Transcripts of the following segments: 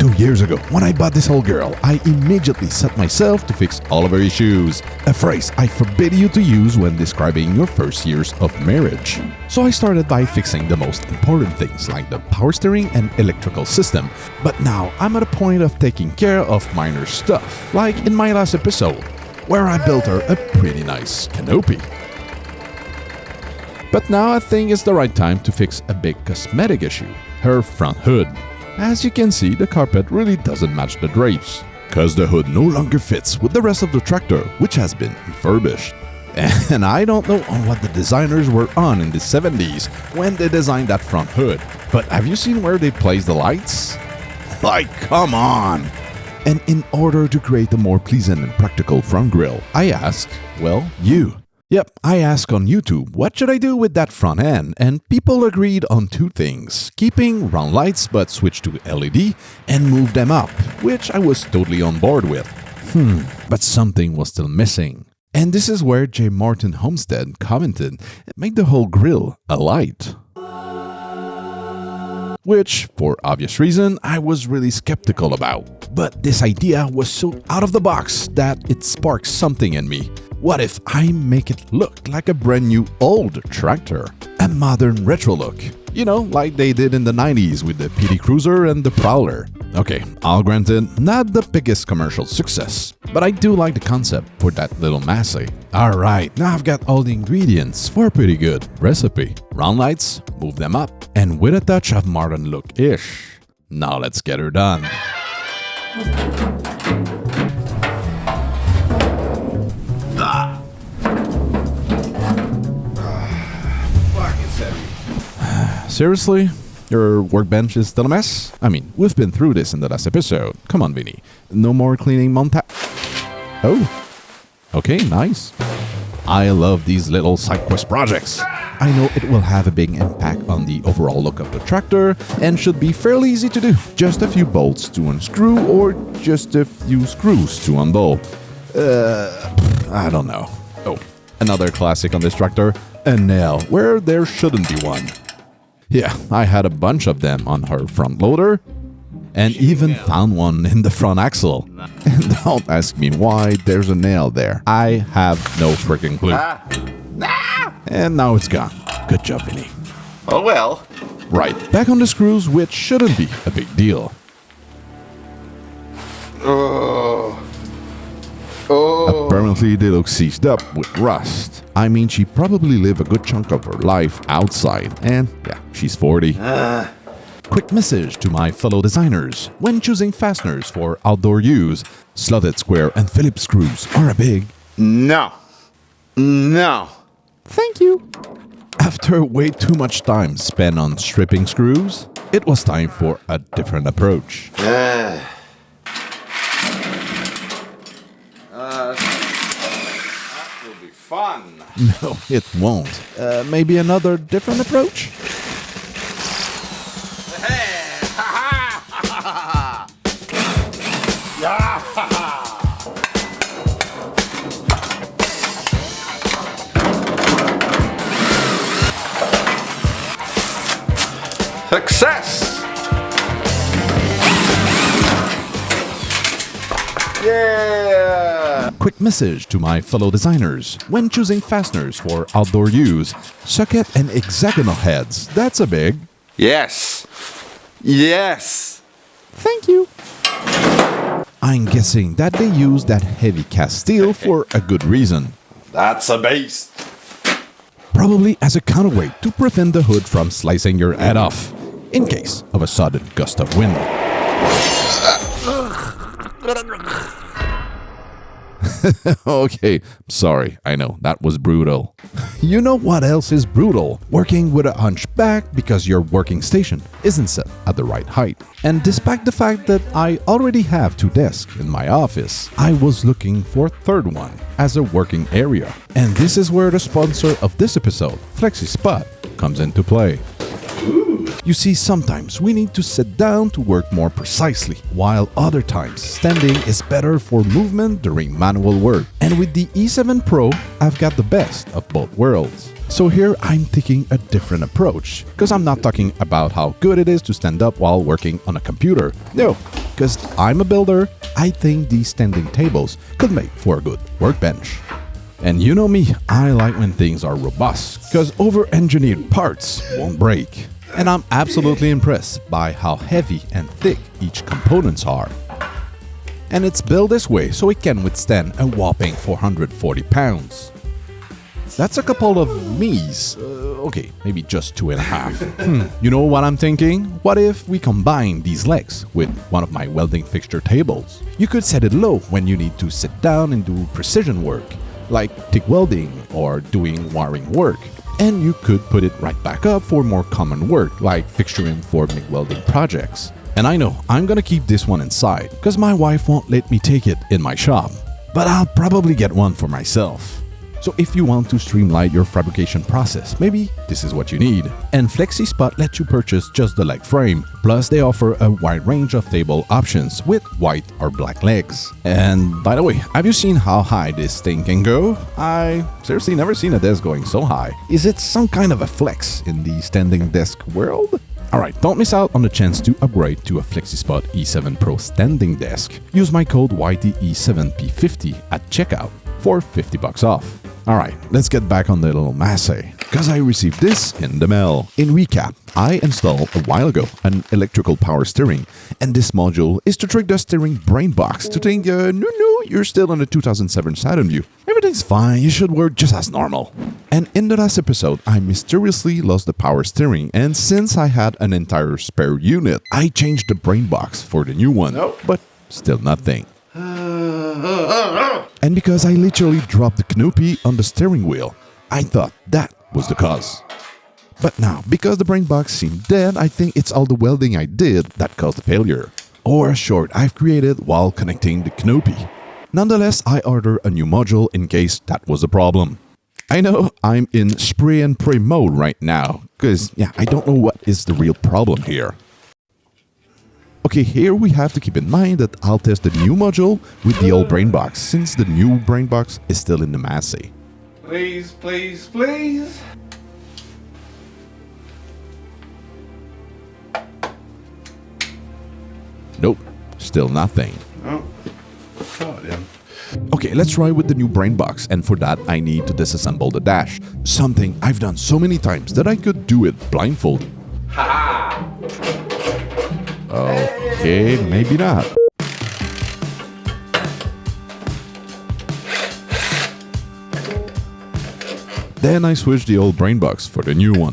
2 years ago, when I bought this whole girl, I immediately set myself to fix all of her issues, a phrase I forbid you to use when describing your first years of marriage. So I started by fixing the most important things like the power steering and electrical system, but now I'm at a point of taking care of minor stuff, like in my last episode, where I built her a pretty nice canopy. But now I think it's the right time to fix a big cosmetic issue, her front hood. As you can see, the carpet really doesn't match the drapes, cause the hood no longer fits with the rest of the tractor, which has been refurbished. And I don't know on what the designers were on in the 70s when they designed that front hood, but have you seen where they place the lights? Like, come on! And in order to create a more pleasant and practical front grille, I asked, well, you. Yep, I asked on YouTube, what should I do with that front end? And people agreed on two things, keeping round lights but switch to LED and move them up, which I was totally on board with. But something was still missing. And this is where J. Martin Homestead commented, make the whole grille a light. Which, for obvious reason, I was really skeptical about. But this idea was so out of the box that it sparked something in me. What if I make it look like a brand new old tractor? A modern retro look. You know, like they did in the 90s with the PD Cruiser and the Prowler. Okay, I'll grant it, not the biggest commercial success, but I do like the concept for that little Massey. Alright, now I've got all the ingredients for a pretty good recipe. Round lights, move them up, and with a touch of modern look-ish. Now let's get her done. Seriously? Your workbench is still a mess? I mean, we've been through this in the last episode. Come on, Viny. No more cleaning montage. Oh. Okay, nice. I love these little side quest projects. I know it will have a big impact on the overall look of the tractor and should be fairly easy to do. Just a few bolts to unscrew or just a few screws to unbolt. I don't know. Oh, another classic on this tractor, a nail where there shouldn't be one. Yeah, I had a bunch of them on her front loader and even found one in the front axle. And don't ask me why there's a nail there. I have no freaking clue. And now it's gone. Good job, Viny. Oh well. Right, back on the screws, which shouldn't be a big deal. Apparently they look seized up with rust. I mean, she probably lived a good chunk of her life outside, and yeah, she's 40. Quick message to my fellow designers. When choosing fasteners for outdoor use, slotted square and Phillips screws are a big No. thank you. After way too much time spent on stripping screws, it was time for a different approach. That will be fun. No, it won't. Maybe another different approach? Success! Yeah! Quick message to my fellow designers. When choosing fasteners for outdoor use, socket and hexagonal heads. That's a big Yes! Yes! thank you. I'm guessing that they use that heavy cast steel for a good reason. That's a beast! Probably as a counterweight to prevent the hood from slicing your head off, in case of a sudden gust of wind. Okay, sorry, I know, that was brutal. You know what else is brutal? Working with a hunchback because your working station isn't set at the right height. And despite the fact that I already have 2 desks in my office, I was looking for a third one as a working area. And this is where the sponsor of this episode, Flexispot, comes into play. You see, sometimes we need to sit down to work more precisely, while other times standing is better for movement during manual work. And with the E7 Pro, I've got the best of both worlds. So here I'm taking a different approach, because I'm not talking about how good it is to stand up while working on a computer. No, Because I'm a builder, I think these standing tables could make for a good workbench. And you know me, I like when things are robust, because over-engineered parts won't break. And I'm absolutely impressed by how heavy and thick each components are. And it's built this way so it can withstand a whopping 440 pounds. That's a couple of me's. Okay, maybe just 2.5. You know what I'm thinking? What if we combine these legs with one of my welding fixture tables? You could set it low when you need to sit down and do precision work, like TIG welding or doing wiring work. And you could put it right back up for more common work, like fixturing for MIG welding projects. And I know I'm gonna keep this one inside, because my wife won't let me take it in my shop. But I'll probably get one for myself. So if you want to streamline your fabrication process, maybe this is what you need. And Flexispot lets you purchase just the leg frame, plus they offer a wide range of table options with white or black legs. And by the way, have you seen how high this thing can go? I seriously never seen a desk going so high. Is it some kind of a flex in the standing desk world? Alright, don't miss out on the chance to upgrade to a Flexispot E7 Pro standing desk. Use my code YTE7P50 at checkout for $50 off. Alright, let's get back on the little Massey, because I received this in the mail. In recap, I installed a while ago an electrical power steering, and this module is to trick the steering brain box to think, no, you're still on the 2007 Saturn View. Everything's fine, you should work just as normal. And in the last episode, I mysteriously lost the power steering, and since I had an entire spare unit, I changed the brain box for the new one, but still nothing. And because I literally dropped the canopy on the steering wheel, I thought that was the cause. But now, because the brain box seemed dead, I think it's all the welding I did that caused the failure. Or a short I've created while connecting the canopy. Nonetheless, I ordered a new module in case that was a problem. I know I'm in spray and pray mode right now, because I don't know what is the real problem here. Okay, here we have to keep in mind that I'll test the new module with the old brain box, since the new brain box is still in the Massey. Please, please, please. Nope, still nothing. Oh, God, yeah. Okay, let's try with the new brain box, and for that I need to disassemble the dash. Something I've done so many times that I could do it blindfolded. Ha! Okay, maybe not. Then I switched the old brain box for the new one.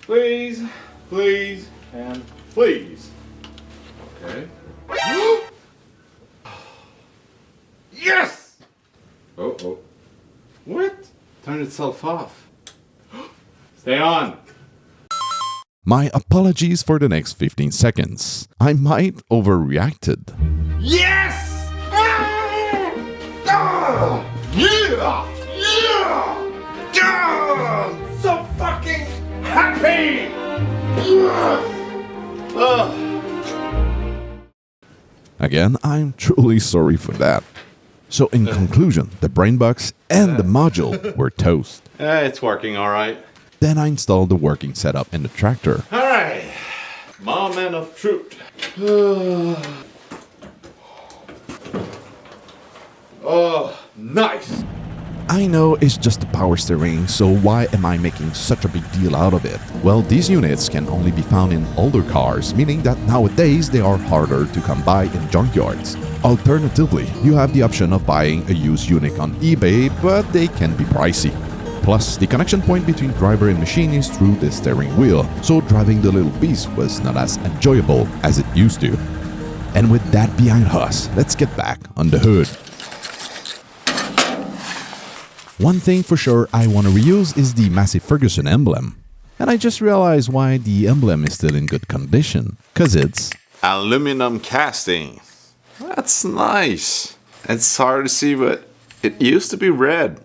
Please, please, and please. Okay. Yes! Oh. What? Turned itself off. Stay on. My apologies for the next 15 seconds. I might overreacted. Yes! Ah! Ah! Yeah! Yeah! Yeah! I'm so fucking happy! Again, I'm truly sorry for that. So in conclusion, the brain box and the module were toast. It's working all right. Then I installed the working setup in the tractor. All right. Moment of truth. Oh, nice. I know it's just the power steering, so why am I making such a big deal out of it? Well, these units can only be found in older cars, meaning that nowadays they are harder to come by in junkyards. Alternatively, you have the option of buying a used unit on eBay, but they can be pricey. Plus, the connection point between driver and machine is through the steering wheel, so driving the little beast was not as enjoyable as it used to. And with that behind us, let's get back on the hood. One thing for sure I want to reuse is the Massey Fergusson emblem. And I just realized why the emblem is still in good condition. Cause it's aluminum casting. That's nice. It's hard to see, but it used to be red.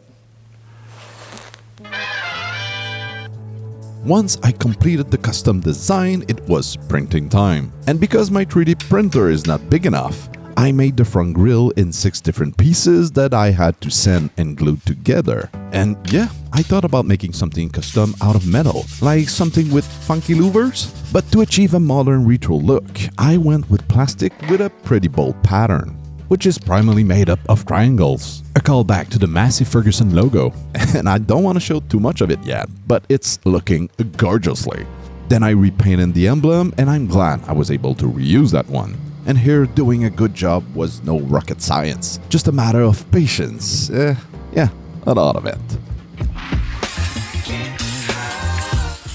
Once I completed the custom design, it was printing time. And because my 3D printer is not big enough, I made the front grille in 6 different pieces that I had to sand and glue together. And yeah, I thought about making something custom out of metal, like something with funky louvers. But to achieve a modern retro look, I went with plastic with a pretty bold pattern, which is primarily made up of triangles. A callback to the Massey Fergusson logo, and I don't want to show too much of it yet, but it's looking gorgeously. Then I repainted the emblem, and I'm glad I was able to reuse that one. And here, doing a good job was no rocket science, just a matter of patience. Yeah, a lot of it.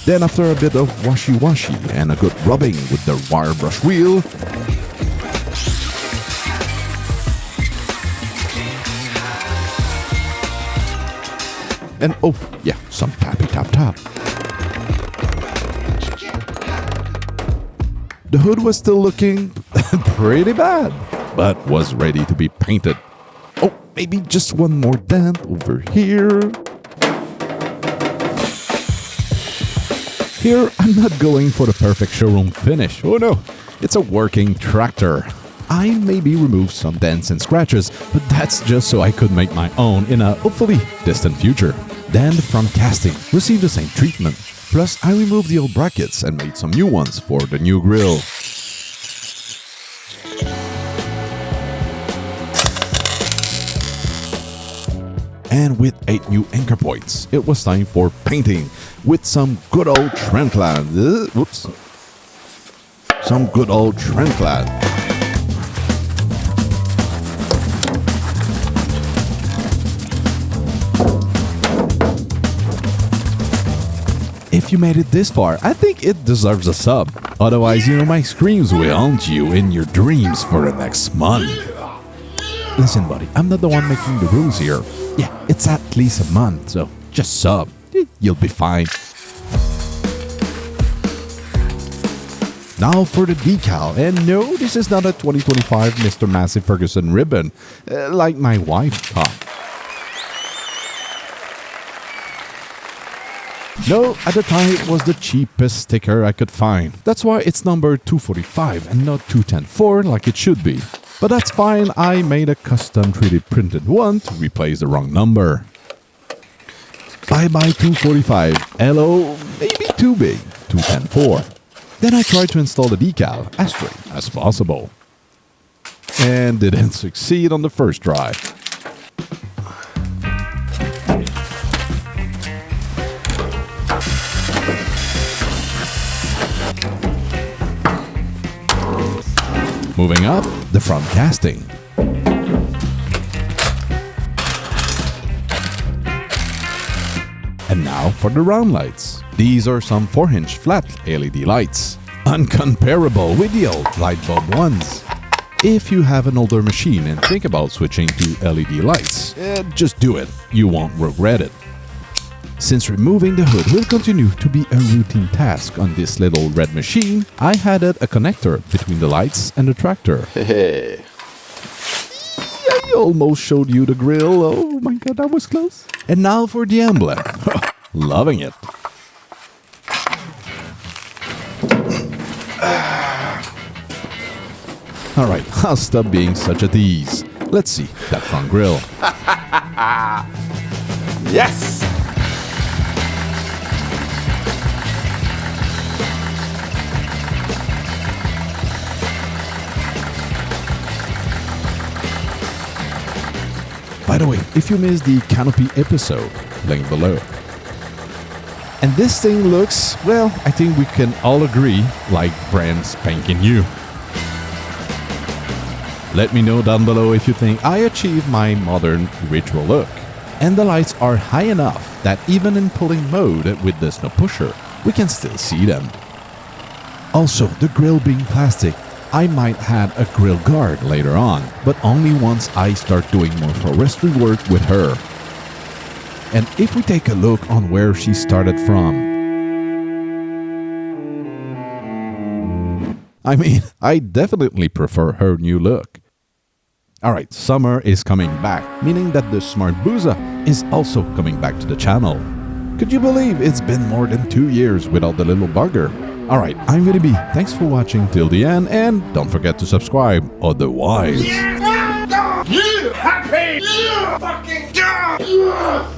Then after a bit of washy-washy and a good rubbing with the wire brush wheel, and oh yeah, some tappy tap tap. The hood was still looking pretty bad, but was ready to be painted. Oh, maybe just one more dent over here. Here, I'm not going for the perfect showroom finish. Oh no, it's a working tractor. I maybe removed some dents and scratches, but that's just so I could make my own in a hopefully distant future. Then the front casting received the same treatment. Plus, I removed the old brackets and made some new ones for the new grille. And with 8 new anchor points, it was time for painting with some good old Trenclad. Some good old Trenclad. If you made it this far, I think it deserves a sub. Otherwise, my screams will haunt you in your dreams for the next month. Listen, buddy, I'm not the one making the rules here. Yeah, it's at least a month, so just sub. You'll be fine. Now for the decal. And no, this is not a 2025 Mr. Massey Fergusson ribbon, like my wife thought. No, at the time it was the cheapest sticker I could find. That's why it's number 245 and not 2104 like it should be. But that's fine, I made a custom 3D printed one to replace the wrong number. Bye bye 245, hello, maybe too big, 2104. Then I tried to install the decal as straight as possible. And didn't succeed on the first try. Moving up, the front casting. And now for the round lights. These are some 4-inch flat LED lights, uncomparable with the old light bulb ones. If you have an older machine and think about switching to LED lights, just do it, you won't regret it. Since removing the hood will continue to be a routine task on this little red machine, I added a connector between the lights and the tractor. Hey. I almost showed you the grille. Oh my god, that was close. And now for the emblem. Loving it. Alright, I'll stop being such a tease. Let's see that front grille. Yes! By the way, if you missed the canopy episode, link below. And this thing looks, well, I think we can all agree, like brand spanking new. Let me know down below if you think I achieved my modern retro look. And the lights are high enough that even in pulling mode with the snow pusher, we can still see them. Also, the grille being plastic, I might add a grille guard later on, but only once I start doing more forestry work with her. And if we take a look on where she started from, I mean, I definitely prefer her new look. Alright, summer is coming back, meaning that the Smart Booza is also coming back to the channel. Could you believe it's been more than 2 years without the little bugger? Alright, I'm Viny B. Thanks for watching till the end, and don't forget to subscribe, otherwise... Yeah! Happy! Yeah! Fucking... Yeah!